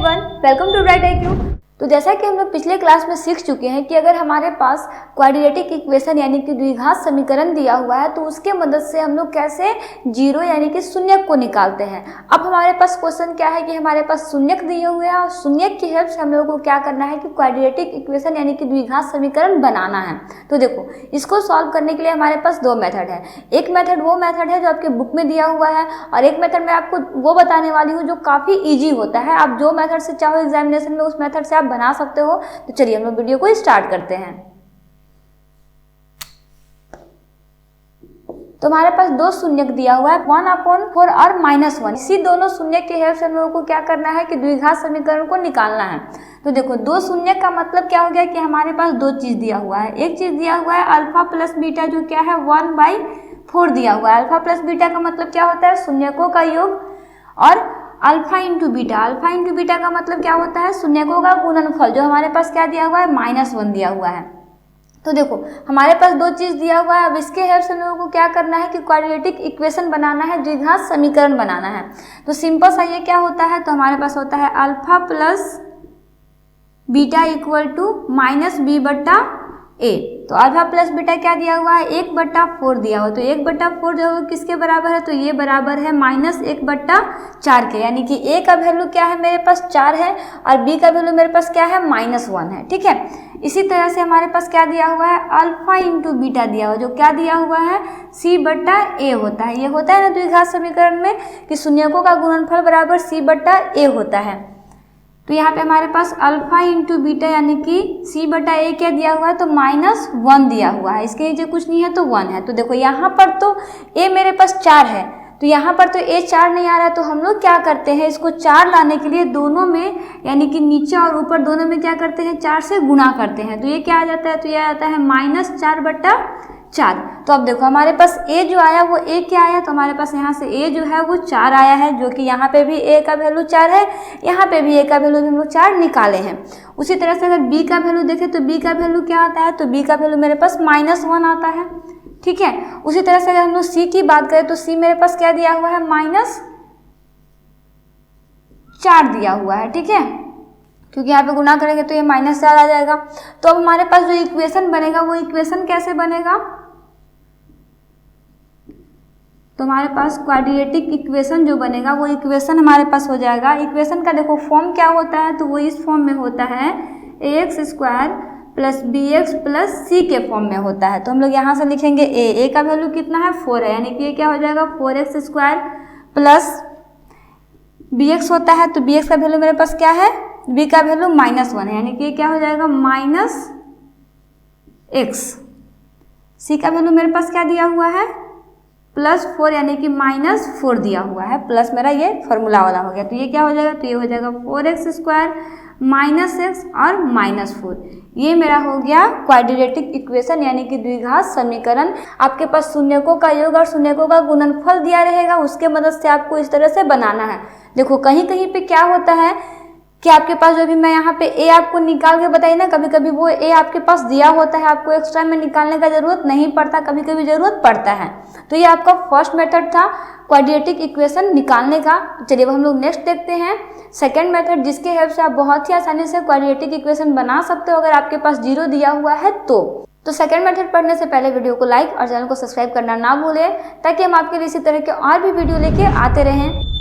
Everyone, welcome to Bright IQ। तो जैसा कि हम लोग पिछले क्लास में सीख चुके हैं कि अगर हमारे पास क्वाड्रेटिक इक्वेशन यानी कि द्विघात समीकरण दिया हुआ है तो उसके मदद से हम लोग कैसे जीरो यानी कि शून्यक को निकालते हैं। अब हमारे पास क्वेश्चन क्या है कि हमारे पास शून्यक दिए हुए हैं और शून्यक की हेल्प से हम लोगों को क्या करना है कि क्वाड्रेटिक इक्वेशन यानी कि द्विघात समीकरण बनाना है। तो देखो, इसको सॉल्व करने के लिए हमारे पास दो मेथड है। एक मेथड वो मेथड है जो आपके बुक में दिया हुआ है और एक मेथड मैं आपको वो बताने वाली हूँ जो काफ़ी ईजी होता है। आप जो मेथड से चाहो एग्जामिनेशन में उस मेथड से आप बना सकते हो। तो चलिए हम लोग वीडियो को स्टार्ट करते हैं। तो हमारे पास दो शून्यक दिया हुआ है 1/4 और -1। इसी दोनों शून्यक की हेल्प से हम लोगों को क्या करना है कि द्विघात समीकरण को निकालना है। तो देखो, दो शून्यक का मतलब क्या हो गया कि हमारे पास दो चीज दिया हुआ है। एक चीज दिया हुआ है अल्फा प्लस बीटा जो क्या है 1/4 दिया हुआ है। अल्फा प्लस बीटा का मतलब क्या होता है शून्यकों का योग और alpha into beta. Alpha into beta का मतलब क्या होता है शून्यकों का गुणनफल जो हमारे पास क्या दिया हुआ है -1 दिया हुआ है। तो देखो, हमारे पास दो चीज दिया हुआ है। अब इसके हेल्प से हम लोगों को क्या करना है कि क्वाड्रेटिक इक्वेशन बनाना है, द्विघात समीकरण बनाना है। तो सिंपल सा ये क्या होता है, तो हमारे पास होता है alpha plus beta equal to -b/a। तो अल्फा प्लस बीटा क्या दिया हुआ है 1/4 दिया हुआ। तो 1/4 जो है किसके बराबर है, तो ये बराबर है -1/4 के। यानी कि a का वैल्यू क्या है मेरे पास 4 है और b का वैल्यू मेरे पास क्या है -1 है। ठीक है, इसी तरह से हमारे पास क्या दिया हुआ है अल्फा इंटू बीटा दिया हुआ जो क्या दिया हुआ है c/a होता है। ये होता है ना द्विघात समीकरण में कि शून्यकों का गुणनफल बराबर c/a होता है। तो यहाँ पे हमारे पास अल्फा इंटू बीटा यानी कि c/a क्या दिया हुआ है, तो -1 दिया हुआ है। इसके नीचे कुछ नहीं है तो 1 है। तो देखो यहाँ पर तो a मेरे पास 4 है, तो यहाँ पर तो a 4 नहीं आ रहा है। तो हम लोग क्या करते हैं, इसको 4 लाने के लिए दोनों में यानी कि नीचे और ऊपर दोनों में क्या करते हैं 4 से गुणा करते हैं। तो ये क्या आ जाता है, तो ये आ जाता है -4/4। तो अब देखो हमारे पास a जो आया वो a क्या आया, तो हमारे पास यहाँ से a जो है वो 4 आया है, जो कि यहाँ पे भी a का वैल्यू 4 है, यहाँ पे भी a का वैल्यू हम लोग 4 निकाले हैं। उसी तरह से अगर b का वैल्यू देखें तो b का वैल्यू क्या आता है, तो b का वैल्यू मेरे पास -1 आता है। ठीक है, उसी तरह से अगर हम लोग c की बात करें तो c मेरे पास क्या दिया हुआ है -4 दिया हुआ है। ठीक है, क्योंकि यहाँ पे गुना करेंगे तो ये -4 आ जाएगा। तो अब हमारे पास जो इक्वेशन बनेगा वो इक्वेशन कैसे बनेगा, तो हमारे पास क्वाड्रेटिक इक्वेशन जो बनेगा वो इक्वेशन हमारे पास हो जाएगा। इक्वेशन का देखो फॉर्म क्या होता है, तो वो इस फॉर्म में होता है ax² + bx + c के फॉर्म में होता है। तो हम लोग यहाँ से लिखेंगे a का वैल्यू कितना है 4 है, यानी कि ये क्या हो जाएगा 4x² + bx होता है। तो bx का वैल्यू मेरे पास क्या है, b का वैल्यू -1 है, यानी कि ये क्या हो जाएगा -x। c का वैल्यू मेरे पास क्या दिया हुआ है +4 यानी कि -4 दिया हुआ है। प्लस मेरा ये फॉर्मूला वाला हो गया। तो ये क्या हो जाएगा, तो ये हो जाएगा 4x² - x और -4। ये मेरा हो गया क्वाड्रेटिक इक्वेशन यानी कि द्विघात समीकरण। आपके पास शून्यकों का योग और शून्यकों का गुणनफल दिया रहेगा, उसके मदद से आपको इस तरह से बनाना है। देखो कहीं कहीं पे क्या होता है कि आपके पास जो भी मैं यहाँ पे a आपको निकाल के बताई ना, कभी कभी वो a आपके पास दिया होता है, आपको एक्स्ट्रा में निकालने का जरूरत नहीं पड़ता, कभी कभी जरूरत पड़ता है। तो ये आपका फर्स्ट मेथड था क्वाड्रेटिक इक्वेशन निकालने का। चलिए अब हम लोग नेक्स्ट देखते हैं सेकंड मेथड, जिसके हेल्प से आप बहुत ही आसानी से क्वाड्रेटिक इक्वेशन बना सकते हो अगर आपके पास जीरो दिया हुआ है तो सेकंड मेथड पढ़ने से पहले वीडियो को लाइक और चैनल को सब्सक्राइब करना ना भूलें, ताकि हम आपके लिए इसी तरह के और भी वीडियो लेके आते रहें।